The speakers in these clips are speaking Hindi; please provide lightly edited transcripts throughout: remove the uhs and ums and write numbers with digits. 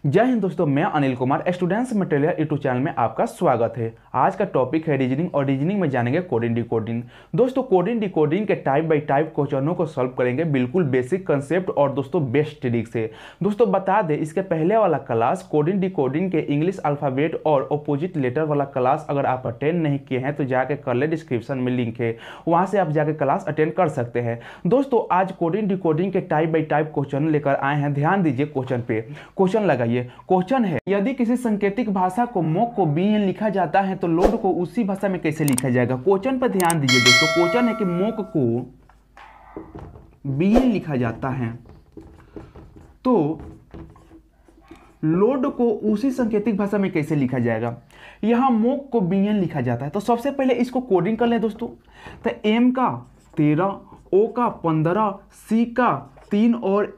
जय हिंद दोस्तों, मैं Anil Kumar students material YouTube channel में आपका स्वागत है। आज का टॉपिक है रीजनिंग और रीजनिंग में जानेंगे कोडिंग डिकोडिंग। दोस्तों कोडिंग डिकोडिंग के टाइप बाय टाइप क्वेश्चनों को सॉल्व करेंगे बिल्कुल बेसिक कंसेप्ट और दोस्तों बेस्ट ट्रिक से। दोस्तों बता दें, इसके पहले वाला क्लास कोडिंग डिकोडिंग के इंग्लिश अल्फ़ाबेट और अपोजिट लेटर वाला क्लास अगर आप अटेंड नहीं किए हैं तो जाके कर ले, डिस्क्रिप्शन में लिंक है, वहाँ से आप जाके क्लास अटेंड कर सकते हैं। दोस्तों आज कोडिंग डिकोडिंग के टाइप बाय टाइप क्वेश्चन लेकर आए हैं। ध्यान दीजिए क्वेश्चन पे, क्वेश्चन लगाइए। क्वेश्चन है, यदि किसी सांकेतिक भाषा को मोक को बीएन लिखा जाता है तो लोड को उसी भाषा में कैसे लिखा जाएगा। क्वेश्चन पर ध्यान दीजिए दोस्तों। क्वेश्चन है कि मोक को बीएन लिखा जाता है तो लोड को उसी सांकेतिक भाषा में कैसे लिखा जाएगा। यहां मोक को बीएन लिखा जाता है तो सबसे पहले इसको कोडिंग कर लें दोस्तों। तो एम का 13, ओ का 15, सी का 3 और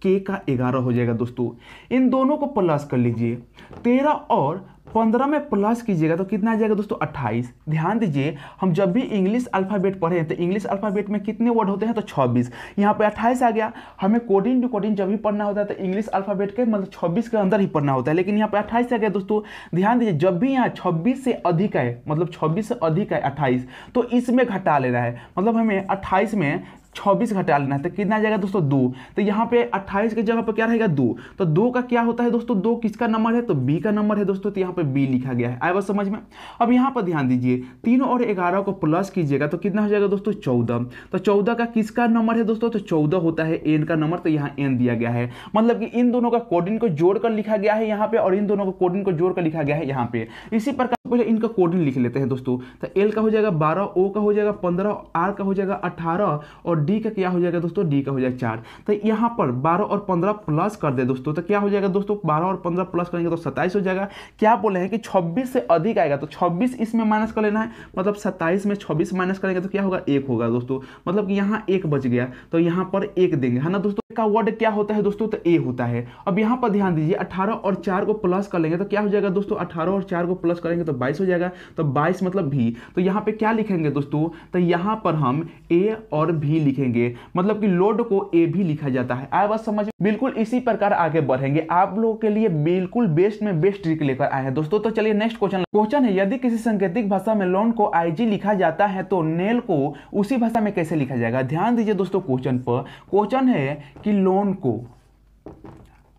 के का 11 हो जाएगा दोस्तों। इन दोनों को प्लस कर लीजिए, 13 और 15 में प्लस कीजिएगा तो कितना आ जाएगा दोस्तों 28। ध्यान दीजिए, हम जब भी इंग्लिश अल्फ़ाबेट पढ़े हैं तो इंग्लिश अल्फ़ाबेट में कितने वर्ड होते हैं तो 26, यहाँ पे 28 आ गया। हमें कोडिंग डिकोडिंग जब भी पढ़ना होता है तो इंग्लिश अल्फ़ाबेट के मतलब 26 के अंदर ही पढ़ना होता है, लेकिन यहाँ पे 28 आ गया दोस्तों। ध्यान दीजिए, जब भी यहाँ 26 से अधिक है, मतलब 26 से अधिक है 28, तो इसमें घटा लेना है। मतलब हमें 28 में 26 घटा लेना है तो कितना आ जाएगा दोस्तों 2। तो यहाँ पे 28 की जगह पर क्या रहेगा 2। तो 2 का क्या होता है दोस्तों, 2 किसका नंबर है तो बी का नंबर है दोस्तों। तो यहाँ पे बी लिखा गया है, आया बात समझ में। अब यहाँ पर ध्यान दीजिए, 3 और 11 को प्लस कीजिएगा तो कितना हो जाएगा दोस्तों 14। तो 14 का किसका नंबर है दोस्तों, तो 14 होता है एन का नंबर। तो यहाँ एन दिया गया है, मतलब कि इन दोनों का कोडिंग को जोड़कर लिखा गया है यहाँ पे, और इन दोनों को कोडिंग को जोड़कर लिखा गया है यहाँ पे। इसी प्रकार पहले इनका कोडिंग लिख लेते हैं दोस्तों। तो एल का हो जाएगा 12, ओ का हो जाएगा 15, आर का हो जाएगा 18 और डी का क्या हो जाएगा दोस्तों, डी का हो जाएगा 4। तो यहाँ पर 12 और 15 प्लस कर दे दोस्तों, तो क्या हो जाएगा दोस्तों 12 और 15 प्लस करेंगे तो 27 हो जाएगा। क्या बोले हैं कि 26 से अधिक आएगा तो 26 इसमें माइनस कर लेना है, मतलब 27 में 26 माइनस करेंगे तो क्या होगा 1 होगा दोस्तों। मतलब कि यहाँ 1 बच गया तो यहाँ पर 1 देंगे, है ना दोस्तों। का वर्ड क्या होता है दोस्तों, तो ए होता है। अब यहाँ पर ध्यान दीजिए, 18 और 4 को प्लस कर लेंगे तो क्या हो जाएगा दोस्तों, 18 और 4 को प्लस करेंगे तो 22 हो जाएगा। तो 22 मतलब भी, तो यहाँ पे क्या लिखेंगे दोस्तों, तो यहाँ पर हम ए और भी लिखेंगे, मतलब कि लोड को ए भी लिखा जाता है। आया बात समझ में। बिल्कुल इसी प्रकार आगे बढ़ेंगे, आप लोगों के लिए बिल्कुल बेस्ट में बेस्ट ट्रिक लेकर आए हैं दोस्तों। तो चलिए नेक्स्ट क्वेश्चन है, यदि किसी सांकेतिक भाषा में लोन को आईजी लिखा जाता है तो नेल को उसी भाषा में कैसे लिखा जाएगा। ध्यान दीजिए दोस्तों क्वेश्चन पर। क्वेश्चन है कि लोन को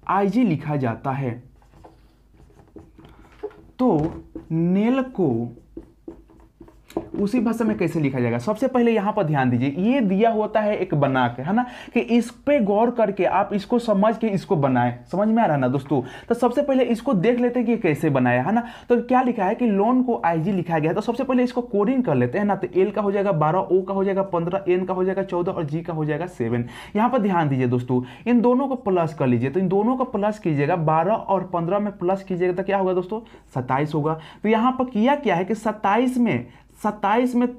आईजी लिखा जाता है तो नेल को उसी भाषा में कैसे लिखा जाएगा। सबसे पहले यहां पर ध्यान दीजिए, ये दिया होता है एक बना के, है ना, कि इस पे गौर करके आप इसको समझ के इसको बनाएं। समझ में आ रहा है ना दोस्तों। तो सबसे पहले इसको देख लेते हैं कि कैसे बनाया है ना। तो क्या लिखा है कि लोन को आईजी लिखा गया है, तो सबसे पहले इसको कोडिंग कर लेते हैं ना। तो एल का हो जाएगा 12, ओ का हो जाएगा 15, एन का हो जाएगा 14 और जी का हो जाएगा 7। यहां पर ध्यान दीजिए दोस्तों, इन दोनों को प्लस कर लीजिए। तो इन दोनों को प्लस कीजिएगा, 12 और 15 में प्लस कीजिएगा तो क्या होगा दोस्तों 27 होगा। तो यहां पर किया क्या है कि 27 में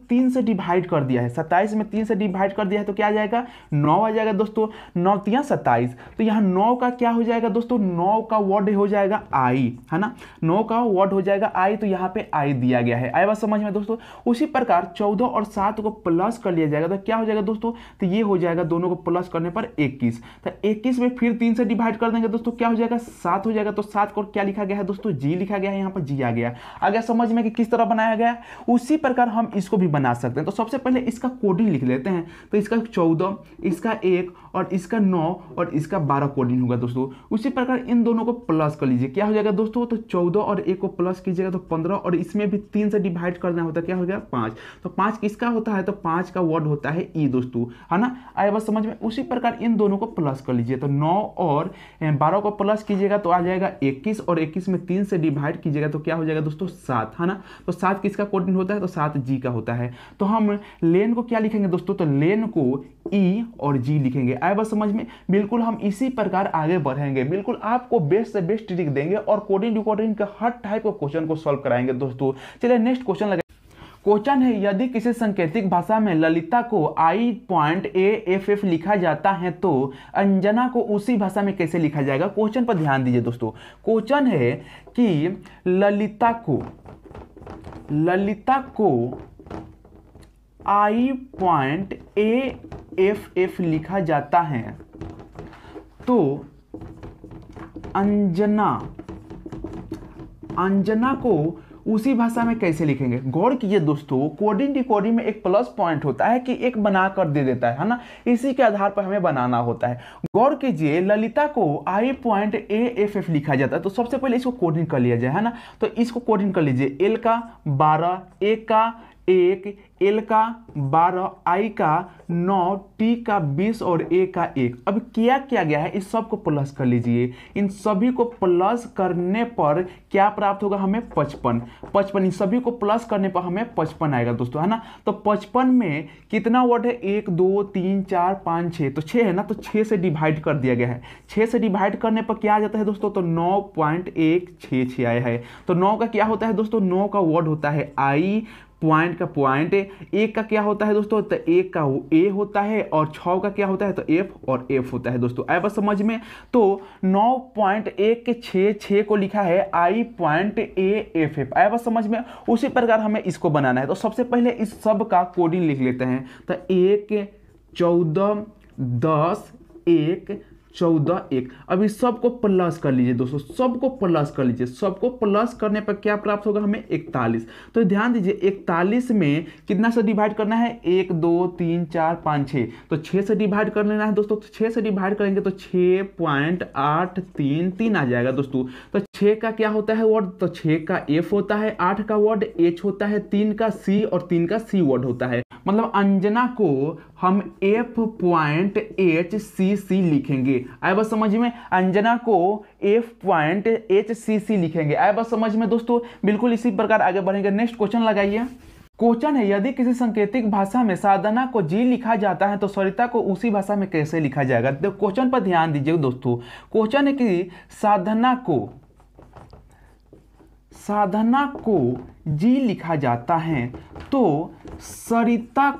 3 से डिवाइड कर दिया है। 27 में 3 से डिवाइड कर दिया है तो क्या आ जाएगा 9 आ जाएगा दोस्तों। 9 तिया 27, तो यहाँ 9 का क्या हो जाएगा दोस्तों, 9 का वर्ड हो जाएगा आई, है ना। 9 का वर्ड हो जाएगा आई, तो यहाँ पे आई दिया गया है। आया बात समझ में दोस्तों। उसी प्रकार 14 और 7 को प्लस कर लिया जाएगा तो क्या हो जाएगा दोस्तों, तो ये हो जाएगा, दोनों को प्लस करने पर 21। तो 21 में फिर 3 से डिवाइड कर देंगे दोस्तों, क्या हो जाएगा 7 हो जाएगा। तो 7 को क्या लिखा गया है दोस्तों, जी लिखा गया है, यहाँ पर जी आ गया। आगे समझ में कि किस तरह बनाया गया। उसी प्रकार हम इसको भी बना सकते हैं। तो सबसे पहले इसका कोडिंग लिख लेते हैं। तो इसका 14, इसका 1 और इसका 9 और इसका 12 कोडिंग होगा दोस्तों। उसी प्रकार इन दोनों को प्लस कर लीजिए, क्या हो जाएगा दोस्तों, तो 14 और 1 को प्लस कीजिएगा तो 15 और इसमें भी 3 से डिवाइड करना होता है, क्या हो गया 5। तो 5 किसका होता है, तो 5 का वर्ड होता है ई दोस्तों, है ना। आया बस समझ में। उसी प्रकार इन दोनों को प्लस कर लीजिए। तो 9 और 12 को प्लस कीजिएगा तो आ जाएगा 21 और 21 में 3 से डिवाइड कीजिएगा तो क्या हो जाएगा दोस्तों 7, है ना। तो 7 किसका कोडिंग होता है, तो 7 जी का होता है। तो हम लेन को क्या लिखेंगे दोस्तों, तो लेन को ई और जी लिखेंगे। आया बस समझ में। बिल्कुल हम इसी प्रकार आगे बढ़ेंगे, बिल्कुल आपको बेस्ट से बेस्ट ट्रिक देंगे और कोडिंग डिकोडिंग का हर टाइप का क्वेश्चन को सॉल्व कराएंगे दोस्तों। चलिए नेक्स्ट क्वेश्चन लगे। क्वेश्चन है, यदि किसी सांकेतिक भाषा में ललिता को I.AFF लिखा जाता है तो अंजना को उसी भाषा में कैसे लिखा जाएगा। क्वेश्चन पर ध्यान दीजिए दोस्तों। क्वेश्चन है कि ललिता को I.AFF लिखा जाता है तो अंजना, अंजना को उसी भाषा में कैसे लिखेंगे? गौर कीजिए दोस्तों, कोडिंग डिकोडिंग में एक प्लस पॉइंट होता है कि एक बना कर दे देता है ना, इसी के आधार पर हमें बनाना होता है। गौर कीजिए, ललिता को I.AFF लिखा जाता है, तो सबसे पहले इसको कोडिंग कर लिया जाए, है ना। तो इसको कोडिंग कर लीजिए, L का 12, A का 1, L का 12, I का 9, T का 20 और A का 1। अब क्या किया गया है, इस सब को प्लस कर लीजिए। इन सभी को प्लस करने पर क्या प्राप्त होगा हमें? 55। 55, इन सभी को प्लस करने पर हमें 55 आएगा दोस्तों, है ना। तो 55 में कितना वर्ड है? 1 2 3 4 5 6, तो 6 है ना, तो 6 से डिवाइड कर दिया गया है। 6 से डिवाइड करने पर क्या आ जाता है दोस्तों? तो 9.166 आया है। तो 9 का क्या होता है दोस्तों? 9 का वर्ड होता है I, पॉइंट का पॉइंट, एक का क्या होता है दोस्तों? तो एक का ए होता है, और 6 का क्या होता है? तो एफ, और एफ होता है दोस्तों। आया बस समझ में? तो 9.1 के 6 को लिखा है I.AFF। आया बस समझ में? उसी प्रकार हमें इसको बनाना है। तो सबसे पहले इस सब का कोडिंग लिख लेते हैं। तो 1 14 10 1 14 1। अब इस सबको प्लस कर लीजिए दोस्तों, सबको प्लस कर लीजिए। सबको प्लस करने पर क्या प्राप्त होगा हमें? 41। तो ध्यान दीजिए, 41 में कितना से डिवाइड करना है? 1 2 3 4 5 6, तो 6 से डिवाइड कर लेना है दोस्तों। तो 6 से डिवाइड करेंगे तो 6.833 आ जाएगा दोस्तों। तो 6 का क्या होता है वर्ड? तो 6 का एफ होता है, 8 का वर्ड एच होता है, 3 का सी और 3 का सी वर्ड होता है। मतलब अंजना को हम F.HCC लिखेंगे। आए बस समझ में? अंजना को F.HCC लिखेंगे। आए बस समझ में दोस्तों? बिल्कुल इसी प्रकार आगे बढ़ेंगे। नेक्स्ट क्वेश्चन लगाइए। क्वेश्चन है, यदि किसी सांकेतिक भाषा में साधना को जी लिखा जाता है तो सरिता को उसी भाषा में कैसे लिखा जाएगा? तो क्वेश्चन पर ध्यान दीजिए दोस्तों। क्वेश्चन है कि साधना को जी लिखा जाता है तो सरिता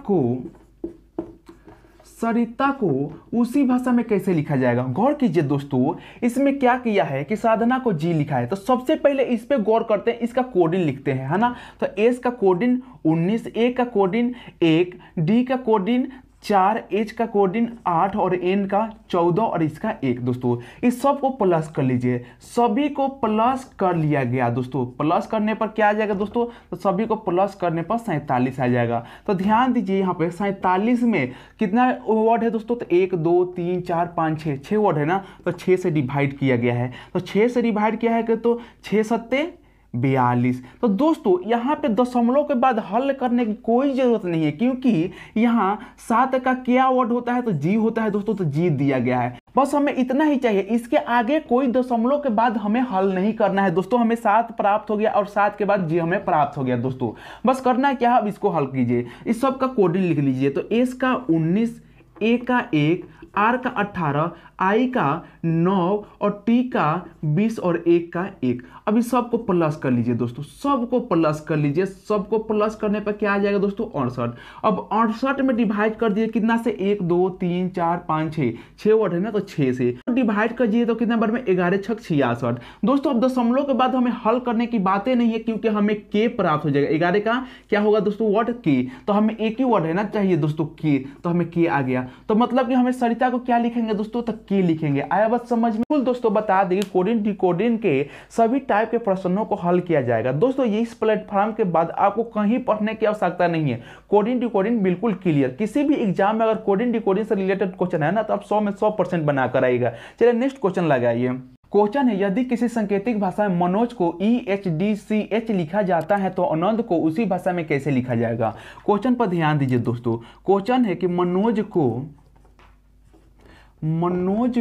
को उसी भाषा में कैसे लिखा जाएगा? गौर कीजिए दोस्तों, इसमें क्या किया है कि साधना को जी लिखा है, तो सबसे पहले इस पे गौर करते हैं, इसका कोडिंग लिखते हैं, है ना। तो एस का कोडिंग 19, ए का कोडिंग 1, डी का कोडिंग 4, एच का कोडिंग 8 और एन का 14 और इसका 1 दोस्तों। इस सब को प्लस कर लीजिए। सभी को प्लस कर लिया गया दोस्तों। प्लस करने पर क्या आ जाएगा दोस्तों? तो सभी को प्लस करने पर 47 आ जाएगा। तो ध्यान दीजिए, यहाँ पे 47 में कितना वर्ड है दोस्तों? तो 1 2 3 4 5 6 वर्ड है ना। तो 6 से डिवाइड किया गया है। तो 6 से डिवाइड किया है तो 6 सत्ते 42। तो दोस्तों यहाँ पे दशमलव के बाद हल करने की कोई जरूरत नहीं है, क्योंकि यहाँ 7 का क्या वर्ड होता है? तो जी होता है दोस्तों। तो जी दिया गया है, बस हमें इतना ही चाहिए। इसके आगे कोई दशमलव के बाद हमें हल नहीं करना है दोस्तों। हमें 7 प्राप्त हो गया और 7 के बाद जी हमें प्राप्त हो गया दोस्तों। बस करना है क्या? अब इसको हल कीजिए। इस सब का कोडिंग लिख लीजिए। तो एस का 19, ए का 1, आर का 18, आई का 9 और टी का 20 और 1 का 1। अब इस सबको प्लस कर लीजिए दोस्तों। सबको प्लस कर लीजिए। सबको प्लस करने पर क्या आ जाएगा दोस्तों? 68। अब 68 में डिवाइड कर दिए कितना से? 1 2 3 4 5 6 वर्ड है ना। तो 6 से डिवाइड कर दिए तो कितना बार में? 11 6 66 दोस्तों। अब दशमलव के बाद हमें हल करने की बातें नहीं है, क्योंकि हमें के प्राप्त हो जाएगा। 11 का क्या होगा दोस्तों? वर्ड के। तो हमें एक ही वर्ड है ना चाहिए दोस्तों, के। तो हमें के आ गया। तो मतलब कि हमें सरिता को क्या लिखेंगे दोस्तों? तो के लिखेंगे। आया बात समझ में? दोस्तों बता दें, कोडिंग डिकोडिंग के सभी टाइप के प्रश्नों को हल किया जाएगा दोस्तों। ये इस प्लेटफॉर्म के बाद आपको कहीं पढ़ने की आवश्यकता नहीं है। कोडिंग डिकोडिंग बिल्कुल क्लियर। किसी भी एग्जाम में अगर कोडिंग डिकोडिंग से रिलेटेड क्वेश्चन है ना, तो आप 100 में 100% बनाकर आएगा। चलिए नेक्स्ट क्वेश्चन लगाइए। क्वेश्चन है, यदि किसी सांकेतिक भाषा में मनोज को EHDCH लिखा जाता है तो आनंद को उसी भाषा में कैसे लिखा जाएगा? क्वेश्चन पर ध्यान दीजिए दोस्तों। क्वेश्चन है कि मनोज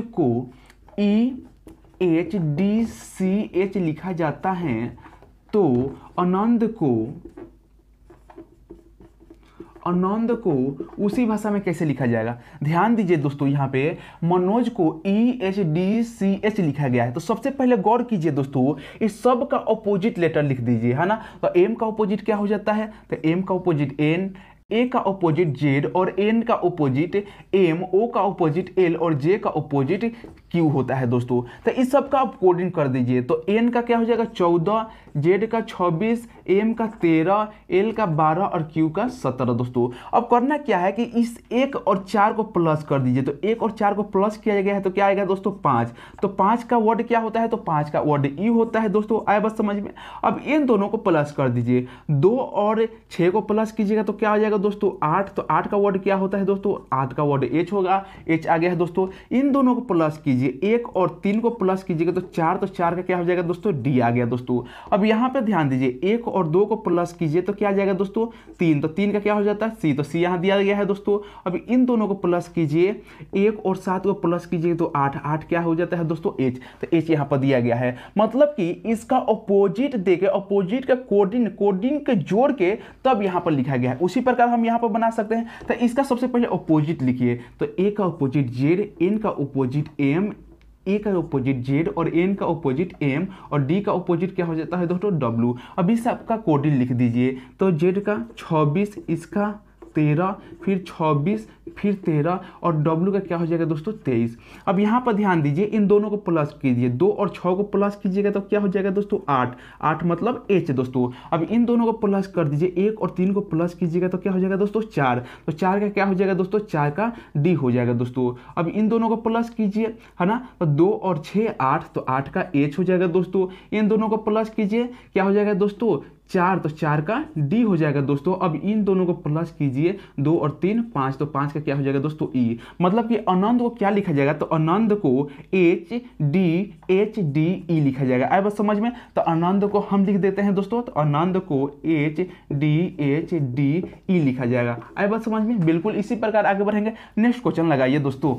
को EHDCH लिखा जाता है तो आनंद को उसी भाषा में कैसे लिखा जाएगा? ध्यान दीजिए दोस्तों, यहाँ पे मनोज को EHDCH लिखा गया है। तो सबसे पहले गौर कीजिए दोस्तों, इस सब का ऑपोजिट लेटर लिख दीजिए, है ना। तो एम का ऑपोजिट क्या हो जाता है? तो एम का ऑपोजिट एन, ए का ऑपोजिट जेड और एन का ऑपोजिट एम, ओ का ऑपोजिट एल और जे का ऑपोजिट क्यू होता है दोस्तों। तो इस सब का आप कोडिंग कर दीजिए। तो एन का क्या हो जाएगा? 14, जेड का 26, एम का 13, एल का 12 और क्यू का 17 दोस्तों। अब करना क्या है कि इस 1 और 4 को प्लस कर दीजिए। तो 1 और 4 को प्लस किया गया है तो क्या आएगा दोस्तों 5। तो 5 का वर्ड क्या होता है, तो 5 का वर्ड ई होता है दोस्तों। आए बस समझ में। अब इन दोनों को प्लस कर दीजिए। 2 और 6 को प्लस कीजिएगा तो क्या आ जाएगा दोस्तों 8। तो 8 का वर्ड क्या होता है दोस्तों, 8 का वर्ड एच होगा, एच आ गया है दोस्तों। इन दोनों को प्लस कीजिए, 1 और 3 को प्लस कीजिएगा तो 4, तो 4 का क्या हो जाएगा दोस्तों डी आ गया दोस्तों। अब यहाँ पे ध्यान दीजिए, 1 और 2 को प्लस कीजिए तो क्या आ जाएगा दोस्तों 3, तो 3 का क्या हो जाता है सी, तो सी यहाँ दिया गया है दोस्तों। अब इन दोनों को प्लस कीजिए, 1 और 7 को प्लस कीजिए तो 8, 8 क्या हो जाता है दोस्तों एच, तो एच यहाँ पर दिया गया है। मतलब कि इसका अपोजिट देके, अपोजिट का कोडिंग के जोड़ के तब यहाँ पर लिखा गया है। उसी प्रकार हम यहाँ पर बना सकते हैं। तो इसका सबसे पहले अपोजिट लिखिए, तो ए का अपोजिट जेड, एन का अपोजिट एम, ए का अपोजिट जेड और एन का अपोजिट एम और डी का अपोजिट क्या हो जाता है दोस्तों डब्ल्यू। अब इस सबका कोडिंग लिख दीजिए। तो जेड का 26, इसका 13, फिर 26, फिर 13 और डब्ल्यू का क्या हो जाएगा दोस्तों 23। अब यहाँ पर ध्यान दीजिए, इन दोनों को प्लस कीजिए, 2 और 6 को प्लस कीजिएगा तो क्या हो जाएगा दोस्तों 8, 8 मतलब एच दोस्तों। अब इन दोनों को प्लस कर दीजिए, 1 और 3 को प्लस कीजिएगा तो क्या हो जाएगा दोस्तों 4, तो 4 का क्या हो जाएगा दोस्तों 4 का डी हो जाएगा दोस्तों। अब इन दोनों को प्लस कीजिए, है ना, तो 2 और 6 8, तो 8 का एच हो जाएगा दोस्तों। इन दोनों को प्लस कीजिए, क्या हो जाएगा दोस्तों 4, तो 4 का डी हो जाएगा दोस्तों। अब इन दोनों को प्लस कीजिए, 2 और 3 5, तो 5 का क्या हो जाएगा दोस्तों ई। मतलब कि आनंद को क्या लिखा जाएगा, तो आनंद को एच डी ई लिखा जाएगा। आए बस समझ में। तो आनंद को हम लिख देते हैं दोस्तों, तो आनंद को एच डी ई लिखा जाएगा। आए बस समझ में। बिल्कुल इसी प्रकार आगे बढ़ेंगे। नेक्स्ट क्वेश्चन लगाइए दोस्तों।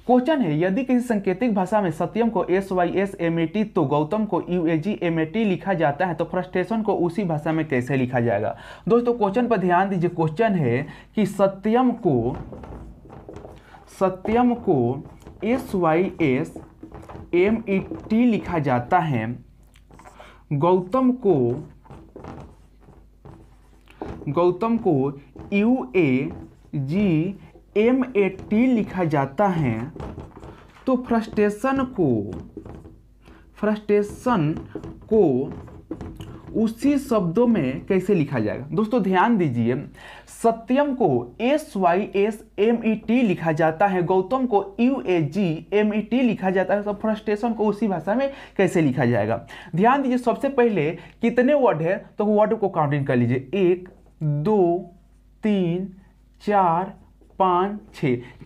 क्वेश्चन है, यदि किसी सांकेतिक भाषा में सत्यम को SYSMAT तो गौतम को UAGMAT लिखा जाता है तो फ्रस्ट्रेशन को उसी भाषा में कैसे लिखा जाएगा। दोस्तों क्वेश्चन पर ध्यान दीजिए। क्वेश्चन है कि सत्यम को SYSMAT लिखा जाता है, गौतम को UAGMAT लिखा जाता है, तो फ्रस्ट्रेशन को उसी शब्दों में कैसे लिखा जाएगा। दोस्तों ध्यान दीजिए, सत्यम को SYSMAT लिखा जाता है, गौतम को UAGMAT लिखा जाता है, तो फ्रस्ट्रेशन को उसी भाषा में कैसे लिखा जाएगा। ध्यान दीजिए, सबसे पहले कितने वर्ड है तो वर्ड को काउंटिंग कर लीजिए। 1 2 3 4 5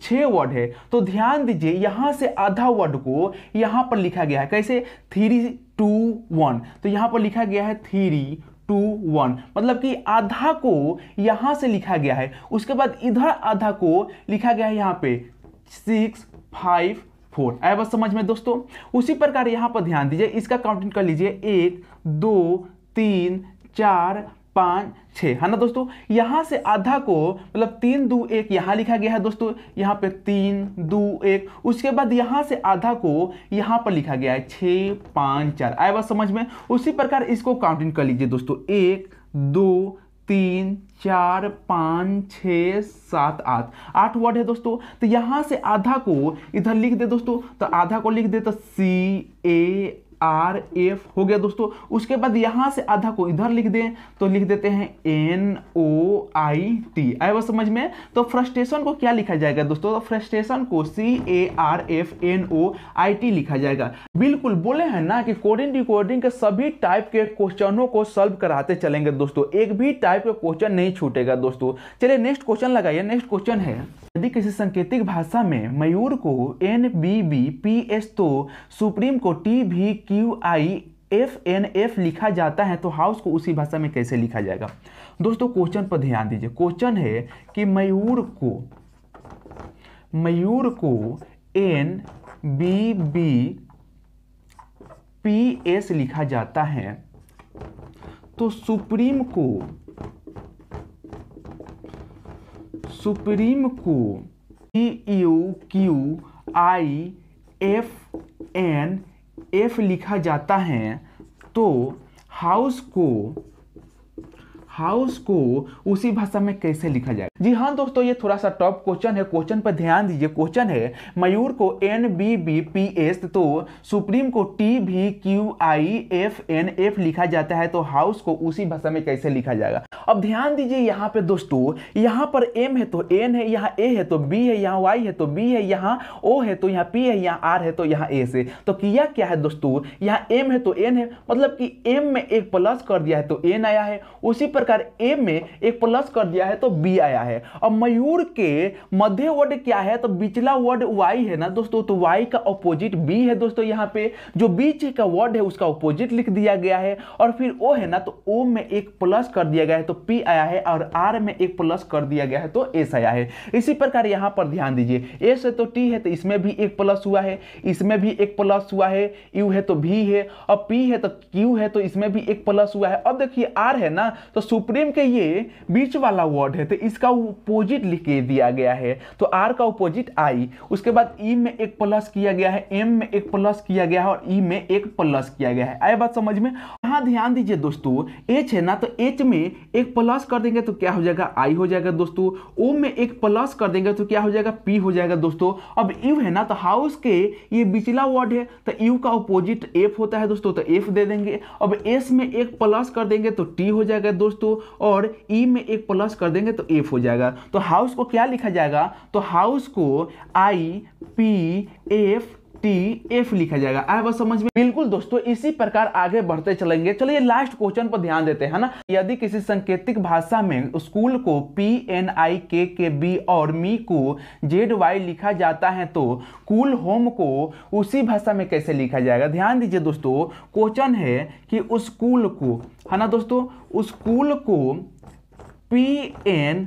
6 वर्ड है। तो ध्यान दीजिए, यहां से आधा वर्ड को यहां पर लिखा गया है कैसे 3 2 1, तो यहां पर लिखा गया है 3 2 1, मतलब कि आधा को यहां से लिखा गया है। उसके बाद इधर आधा को लिखा गया है यहां पे 6 5 4। आया बस समझ में दोस्तों। उसी प्रकार यहां पर ध्यान दीजिए, इसका काउंटिंग कर लीजिए 1 2 3 4 5 6, है ना दोस्तों। यहां से आधा को मतलब 3 2 1 यहां लिखा गया है दोस्तों, यहां पे 3 2 1। उसके बाद यहां से आधा को यहां पर लिखा गया है 6 5 4। आया बात समझ में। उसी प्रकार इसको काउंटिंग कर लीजिए दोस्तों, 1 2 3 4 5 6 7 8 वर्ड है दोस्तों। तो यहां से आधा को इधर लिख दे दोस्तों, तो आधा को लिख दे तो CARF हो गया दोस्तों। उसके बाद यहां से आधा को इधर लिख दें तो लिख देते हैं NOIT। आया बात समझ में। तो फ्रस्ट्रेशन को क्या लिखा जाएगा दोस्तों, तो फ्रस्ट्रेशन को CARFNOIT लिखा जाएगा। बिल्कुल बोले हैं ना कि कोडिंग डिकोडिंग के सभी टाइप के क्वेश्चनों को सॉल्व कराते चलेंगे दोस्तों, एक भी टाइप का क्वेश्चन नहीं छूटेगा दोस्तों। चलिए नेक्स्ट क्वेश्चन लगाइए। नेक्स्ट क्वेश्चन है, यदि किसी सांकेतिक भाषा में मयूर को NBBPS तो सुप्रीम को TVQIFNF लिखा जाता है, तो हाउस को उसी भाषा में कैसे लिखा जाएगा। दोस्तों क्वेश्चन पर ध्यान दीजिए। क्वेश्चन है कि मयूर को NBBPS लिखा जाता है, तो सुप्रीम को TUQIFNF लिखा जाता है, तो हाउस को उसी भाषा में कैसे लिखा जाएगा। जी हाँ दोस्तों, ये थोड़ा सा टॉप क्वेश्चन है, क्वेश्चन पर ध्यान दीजिए। क्वेश्चन है मयूर को NBBPS तो सुप्रीम को TVQIFNF लिखा जाता है, तो हाउस को उसी भाषा में कैसे लिखा जाएगा। अब ध्यान दीजिए यहाँ पे दोस्तों, यहाँ पर M है तो N है, यहाँ A है तो B है, यहाँ Y है तो B है, यहाँ O है तो यहाँ P है, यहाँ R है तो यहाँ A से। तो किया क्या है दोस्तों, यहाँ M है तो N है, मतलब कि M में एक प्लस कर दिया है तो N आया है, उसी प्रकार A में एक प्लस कर दिया है तो B आया है। अब मयूर के मध्य वर्ड क्या है, तो बिचला वर्ड Y है ना दोस्तों, तो Y का ऑपोजिट B है दोस्तों। यहाँ पे जो बीच का वर्ड है उसका ऑपोजिट लिख दिया गया है, और फिर O है ना, तो O में एक प्लस कर दिया गया है तो P आया है, और R में एक प्लस कर दिया गया है तो S आया है। इसी प्रकार यहाँ पर ध्यान दीजिए, S है तो T है तो इसमें भी एक प्लस हुआ है, इसमें भी एक प्लस हुआ है, U है तो V है, और P है तो Q है तो इसमें भी एक प्लस हुआ है। अब देखिए R है ना, तो सुप्रीम के ये बीच वाला वर्ड है तो इसका अपोजिट लिख के दिया गया है, तो R का अपोजिट I। उसके बाद E में एक प्लस किया गया है, M में एक प्लस किया गया है, और E में एक प्लस किया गया है। आया बात समझ में। यहाँ ध्यान दीजिए दोस्तों, H है ना, तो H में एक प्लस कर देंगे तो क्या हो जाएगा, I हो जाएगा दोस्तों। O में एक प्लस कर देंगे तो क्या हो जाएगा, P हो जाएगा दोस्तों। अब U है ना, तो हाउस के ये बिचला वर्ड है तो U का अपोजिट F होता है दोस्तों, तो F दे देंगे। अब S में एक प्लस कर देंगे तो T हो जाएगा दोस्तों, और E में एक प्लस कर देंगे तो F हो जाएगा। तो हाउस को क्या लिखा जाएगा, तो हाउस को IPFTF लिखा जाएगा। आया बस समझ में। बिल्कुल दोस्तों, इसी प्रकार आगे बढ़ते चलेंगे। चलिए लास्ट क्वेश्चन पर ध्यान देते हैं ना। यदि किसी सांकेतिक भाषा में स्कूल को PNIKKB और मी को ZY लिखा जाता है, तो कूल होम को उसी भाषा में कैसे लिखा जाएगा। ध्यान दीजिए दोस्तों, क्वेश्चन है कि स्कूल को, है ना दोस्तों, स्कूल को PNIKKB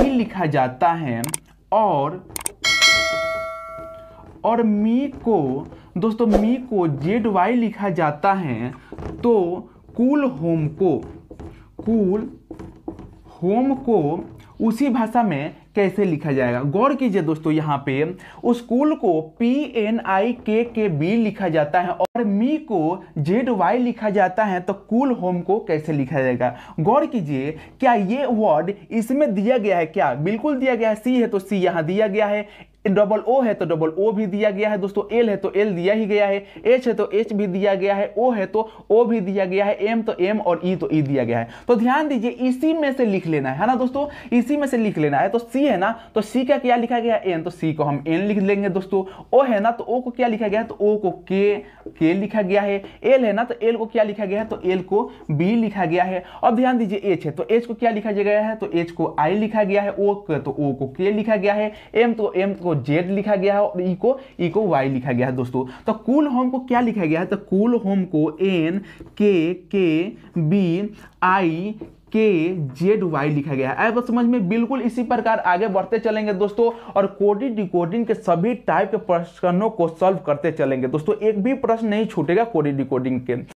लिखा जाता है, और मी को दोस्तों, मी को ZY लिखा जाता है, तो कूल होम को उसी भाषा में कैसे लिखा जाएगा। गौर कीजिए दोस्तों, यहाँ पे स्कूल को PNIKKB लिखा जाता है और मी को ZY लिखा जाता है, तो कूल होम को कैसे लिखा जाएगा। गौर कीजिए, क्या ये वर्ड इसमें दिया गया है, क्या बिल्कुल दिया गया है। C है तो C यहाँ दिया गया है, डबल O है तो डबल O भी दिया गया है दोस्तों, L है तो L दिया ही गया है, H है तो H भी दिया गया है, O है तो O भी दिया गया है, M तो M और E तो E दिया गया है। तो ध्यान दीजिए, इसी में से लिख लेना है ना दोस्तों, इसी में से लिख लेना है। तो C है ना, तो C का क्या लिखा गया है, N, तो C को हम N लिख लेंगे दोस्तों। O है ना, तो O को क्या लिखा गया है, तो O को K लिखा गया है। L है ना, तो L को क्या लिखा गया है, तो L को B लिखा गया है। अब ध्यान दीजिए, H है तो H को क्या लिखा गया है, तो H को I लिखा गया है। O तो O को K लिखा गया है। M तो M को Z लिखा गया है, और E को Y लिखा गया है दोस्तों। तो कूल होम को क्या लिखा गया है, तो कूल होम को NKKBIKZY लिखा गया है। आया बस समझ में। बिल्कुल इसी प्रकार आगे बढ़ते चलेंगे दोस्तों, और कोडिंग डिकोडिंग के सभी टाइप के प्रश्नों को सॉल्व करते चलेंगे दोस्तों। एक भी प्रश्न नहीं छूटेगा कोडिंग डिकोडिंग के।